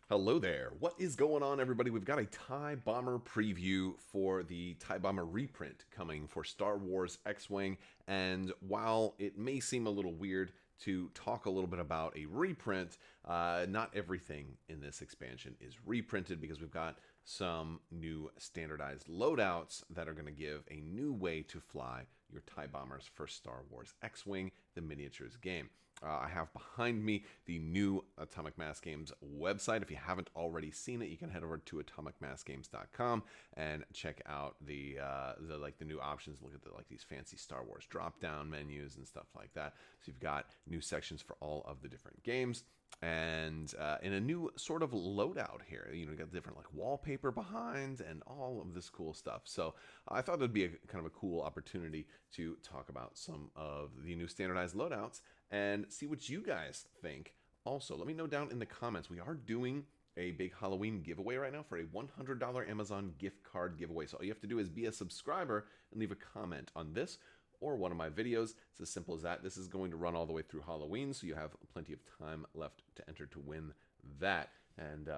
Hello there. What is going on, everybody? We've got a TIE Bomber preview for the TIE Bomber reprint coming for Star Wars X-Wing. And while it may seem a little weird to talk a little bit about a reprint, not everything in this expansion is reprinted because we've got some new standardized loadouts that are going to give a new way to fly your TIE Bombers for Star Wars X-Wing, the miniatures game. I have behind me the new Atomic Mass Games website. If you haven't already seen it, you can head over to atomicmassgames.com and check out the new options. Look at these fancy Star Wars drop-down menus and stuff like that. So you've got new sections for all of the different games, and in a new sort of loadout here. You got different wallpaper behind and all of this cool stuff. So I thought it'd be a kind of a cool opportunity to talk about some of the new standardized loadouts and see what you guys think. Also, let me know down in the comments. We are doing a big Halloween giveaway right now for a $100 Amazon gift card giveaway. So all you have to do is be a subscriber and leave a comment on this or one of my videos. It's as simple as that. This is going to run all the way through Halloween, so you have plenty of time left to enter to win that. And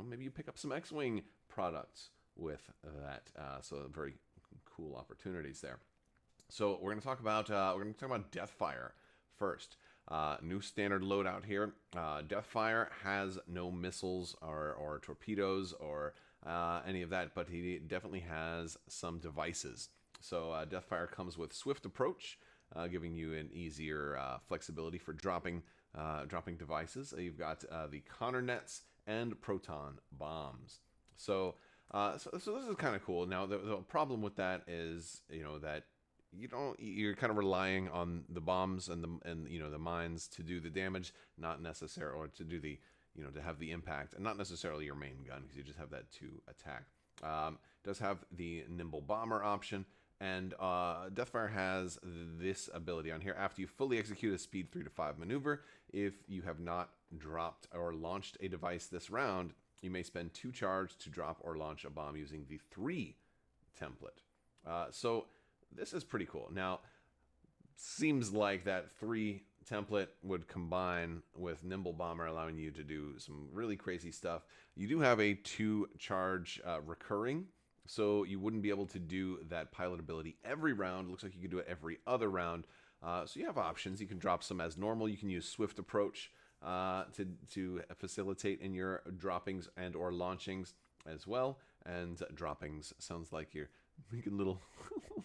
maybe you pick up some X-Wing products with that. So very cool opportunities there. So we're going to talk about Deathfire first. New standard loadout here. Deathfire has no missiles or torpedoes or any of that, but he definitely has some devices. So Deathfire comes with swift approach, giving you an easier flexibility for dropping devices. You've got the Connor nets and proton bombs. So this is kind of cool. Now the problem with that is that you're kind of relying on the bombs and the mines to do the damage, not necessarily, or to do the to have the impact, and not necessarily your main gun, because you just have that to attack. Does have the nimble bomber option, and Deathfire has this ability on here. After you fully execute a speed 3 to 5 maneuver, if you have not dropped or launched a device this round, you may spend 2 charge to drop or launch a bomb using the 3 template. So this is pretty cool. Now, seems like that 3 template would combine with Nimble Bomber, allowing you to do some really crazy stuff. You do have a 2 charge recurring, so you wouldn't be able to do that pilot ability every round. It looks like you could do it every other round. So you have options. You can drop some as normal. You can use Swift Approach to facilitate in your droppings and or launchings as well. And droppings sounds like you're making little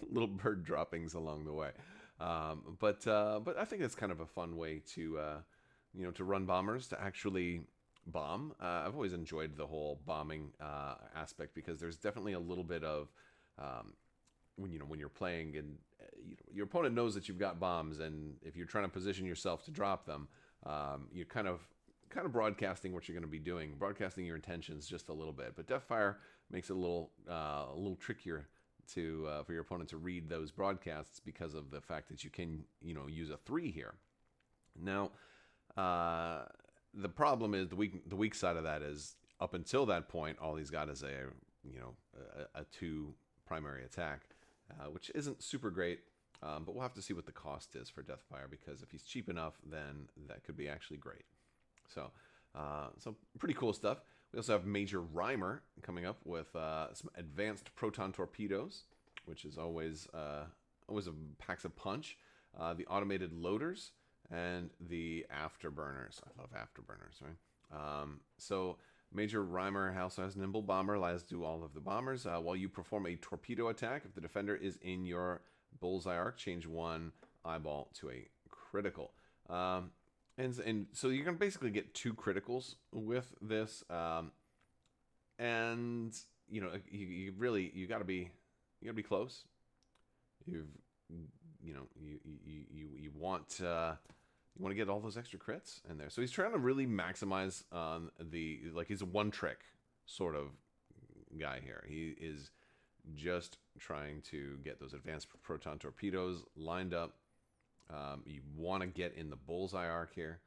little bird droppings along the way. But I think it's kind of a fun way to to run bombers, to actually bomb. I've always enjoyed the whole bombing aspect, because there's definitely a little bit of when you're playing and your opponent knows that you've got bombs, and if you're trying to position yourself to drop them, you're kind of broadcasting what you're going to be doing, broadcasting your intentions just a little bit. But Deathfire makes it a little trickier to for your opponent to read those broadcasts, because of the fact that you can use a 3 here. Now, the problem is the weak side of that is, up until that point, all he's got is a 2 primary attack, which isn't super great. But we'll have to see what the cost is for Deathfire, because if he's cheap enough, then that could be actually great. So pretty cool stuff. We also have Major Rhymer coming up with some advanced proton torpedoes, which is always packs a punch. The automated loaders and the afterburners. I love afterburners, right? So Major Rhymer also has Nimble Bomber, allows to do all of the bombers. While you perform a torpedo attack, if the defender is in your bullseye arc, change 1 eyeball to a critical. And so you're gonna basically get 2 criticals with this, and you gotta be close. You want to get all those extra crits in there. So he's trying to really maximize on he's a one trick sort of guy here. He is just trying to get those advanced proton torpedoes lined up. You want to get in the bullseye arc here.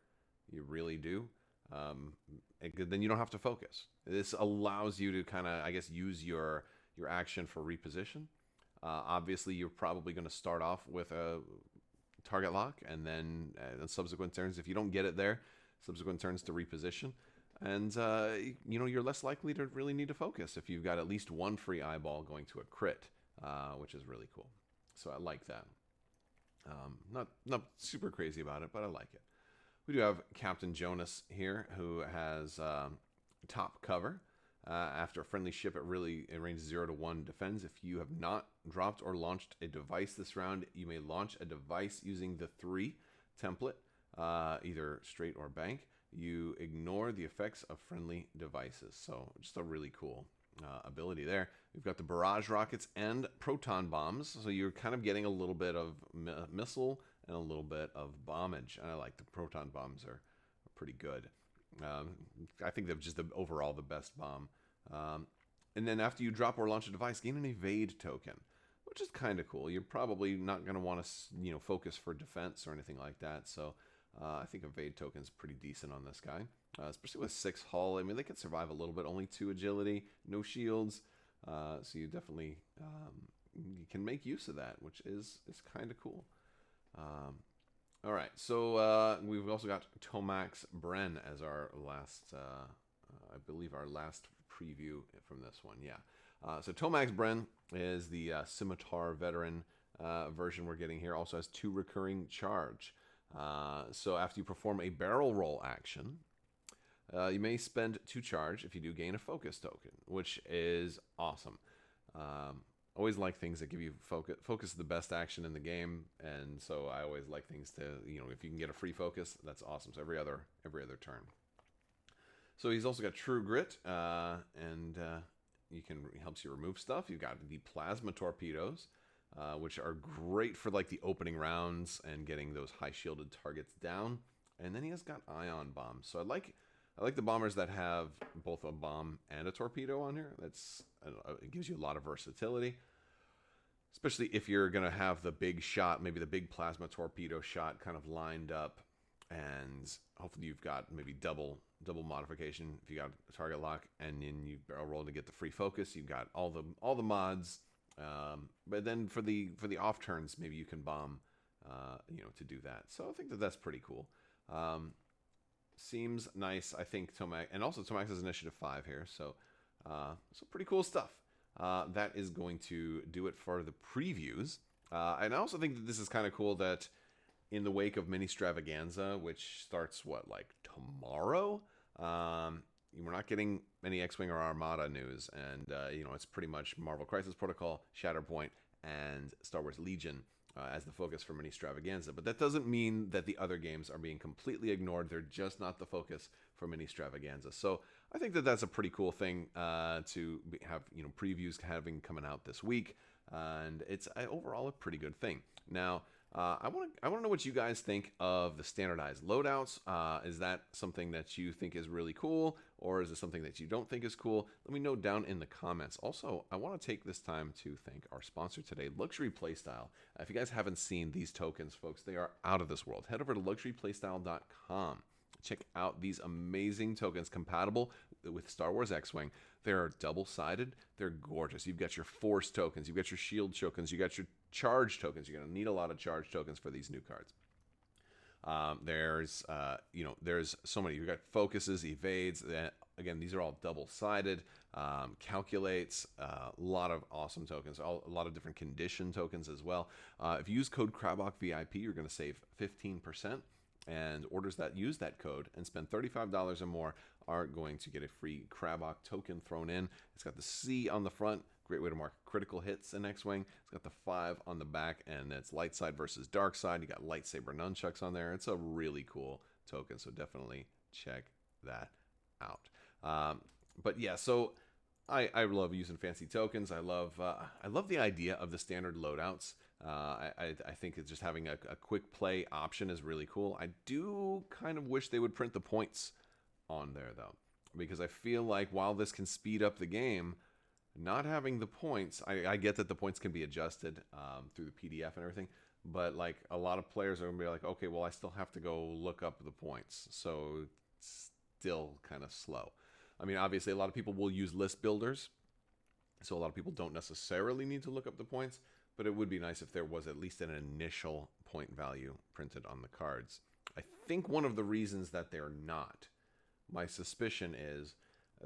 You really do. Then you don't have to focus. This allows you to kind of, I guess, use your action for reposition. Obviously, you're probably going to start off with a target lock, and then subsequent turns, if you don't get it there, subsequent turns to reposition. And, you're less likely to really need to focus if you've got at least one free eyeball going to a crit, which is really cool. So I like that. Not super crazy about it, but I like it. We do have Captain Jonas here, who has top cover. After a friendly ship, it range 0 to 1 defends. If you have not dropped or launched a device this round, you may launch a device using the 3 template, either straight or bank. You ignore the effects of friendly devices. So just a really cool ability there. We've got the barrage rockets and proton bombs. So you're kind of getting a little bit of missile and a little bit of bombage. And I like the proton bombs are pretty good. I think they're just overall the best bomb. And then after you drop or launch a device, gain an evade token, which is kind of cool. You're probably not going to want to focus for defense or anything like that. So I think evade token is pretty decent on this guy, especially with 6 hull. I mean, they can survive a little bit. Only 2 agility, no shields. So you definitely you can make use of that, which is kind of cool. All right, so we've also got Tomax Bren as our last, I believe, our last preview from this one. Yeah. So Tomax Bren is the Scimitar veteran version we're getting here. Also has 2 recurring charge. So after you perform a barrel roll action, you may spend 2 charge if you do gain a focus token, which is awesome. Always like things that give you focus. Focus is the best action in the game, and so I always like things to, if you can get a free focus, that's awesome. So every other turn. So he's also got True Grit, and helps you remove stuff. You've got the plasma torpedoes, which are great for like the opening rounds and getting those high shielded targets down. And then he has got ion bombs. So I like the bombers that have both a bomb and a torpedo on here. It gives you a lot of versatility, especially if you're going to have the big shot, maybe the big plasma torpedo shot kind of lined up, and hopefully you've got maybe double modification if you got a target lock, and then you barrel roll to get the free focus. You've got all the mods, but then for the off turns, maybe you can bomb, to do that. So I think that's pretty cool. Seems nice. I think Tomax, and also Tomax is initiative 5 here, so pretty cool stuff. That is going to do it for the previews. And I also think that this is kind of cool that in the wake of Mini Stravaganza, which starts tomorrow, we're not getting any X-Wing or Armada news, and it's pretty much Marvel Crisis Protocol, Shatterpoint, and Star Wars Legion as the focus for Mini Stravaganza. But that doesn't mean that the other games are being completely ignored. They're just not the focus for Mini Stravaganza. So I think that that's a pretty cool thing to have, previews having coming out this week, and it's overall a pretty good thing. Now, I want to know what you guys think of the standardized loadouts. Is that something that you think is really cool, or is it something that you don't think is cool? Let me know down in the comments. Also, I want to take this time to thank our sponsor today, Luxury Playstyle. If you guys haven't seen these tokens, folks, they are out of this world. Head over to luxuryplaystyle.com. Check out these amazing tokens compatible with Star Wars X-Wing. They're double-sided. They're gorgeous. You've got your Force tokens. You've got your Shield tokens. You've got your Charge tokens. You're going to need a lot of Charge tokens for these new cards. There's so many. You've got focuses, evades. Again, these are all double-sided. Calculates, a lot of awesome tokens. A lot of different condition tokens as well. If you use code Crabbok VIP, you're going to save 15%. And orders that use that code and spend $35 or more are going to get a free Crabbok token thrown in. It's got the C on the front. Great way to mark critical hits in X-Wing. It's got the 5 on the back, and it's light side versus dark side. You got lightsaber nunchucks on there. It's a really cool token, so definitely check that out. But yeah, so I love using fancy tokens. I love the idea of the standard loadouts. I think it's just having a quick play option is really cool. I do kind of wish they would print the points on there, though, because I feel like while this can speed up the game, not having the points, I get that the points can be adjusted through the PDF and everything, but like a lot of players are going to be like, okay, well, I still have to go look up the points, so it's still kind of slow. I mean, obviously, a lot of people will use list builders, so a lot of people don't necessarily need to look up the points, but it would be nice if there was at least an initial point value printed on the cards. I think one of the reasons that they're not my suspicion is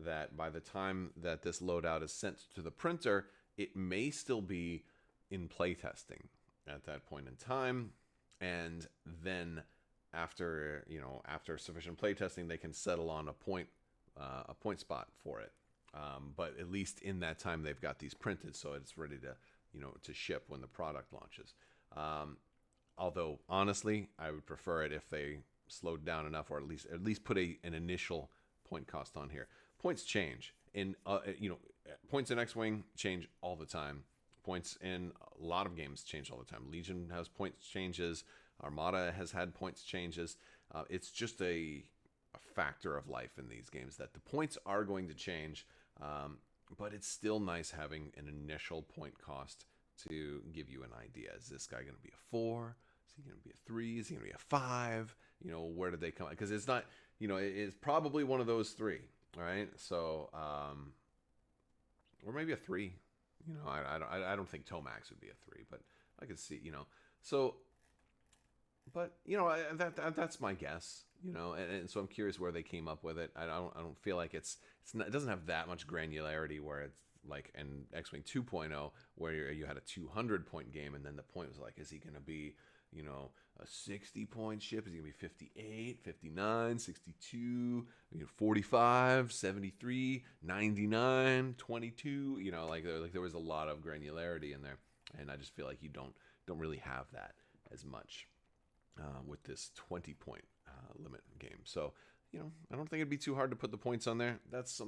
that by the time that this loadout is sent to the printer, it may still be in playtesting at that point in time, and then after sufficient playtesting, they can settle on a point spot for it. But at least in that time, they've got these printed, so it's ready to ship when the product launches. Although honestly, I would prefer it if they slowed down enough, or at least put an initial point cost on here. Points change points in X-Wing change all the time. Points in a lot of games change all the time. Legion has points changes. Armada has had points changes. It's just a factor of life in these games that the points are going to change, but it's still nice having an initial point cost to give you an idea. Is this guy going to be a 4? Is he going to be a 3? Is he going to be a 5? Where did they come? Because it's not, it's probably one of those 3, right? So, or maybe a 3. I don't think Tomax would be a 3, but I could see, so. But that's my guess, and so I'm curious where they came up with it. I don't feel like it doesn't have that much granularity where it's like in X-Wing 2.0 where you had a 200-point game, and then the point was like, is he going to be a 60-point ship? Is he going to be 58, 59, 62, 45, 73, 99, 22? Like there was a lot of granularity in there, and I just feel like you don't really have that as much with this 20-point limit game. So, I don't think it'd be too hard to put the points on there. That's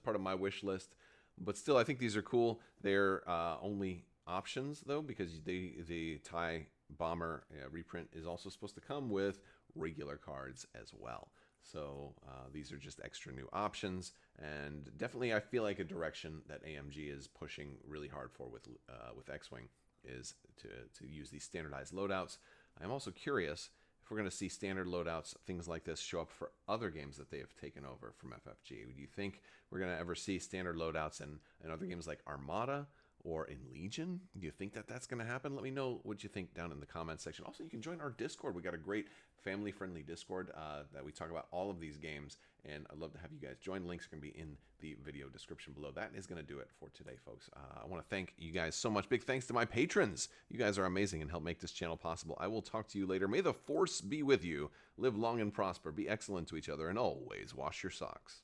part of my wish list. But still, I think these are cool. They're only options, though, because the TIE Bomber reprint is also supposed to come with regular cards as well. So these are just extra new options. And definitely, I feel like a direction that AMG is pushing really hard for with X-Wing is to use these standardized loadouts. I'm also curious if we're going to see standard loadouts, things like this, show up for other games that they have taken over from FFG. Do you think we're going to ever see standard loadouts in other games like Armada or in Legion? Do you think that that's going to happen? Let me know what you think down in the comments section. Also, you can join our Discord. We got a great family-friendly Discord that we talk about all of these games, and I'd love to have you guys join. Links are going to be in the video description below. That is going to do it for today, folks. I want to thank you guys so much. Big thanks to my patrons. You guys are amazing and help make this channel possible. I will talk to you later. May the Force be with you. Live long and prosper. Be excellent to each other, and always wash your socks.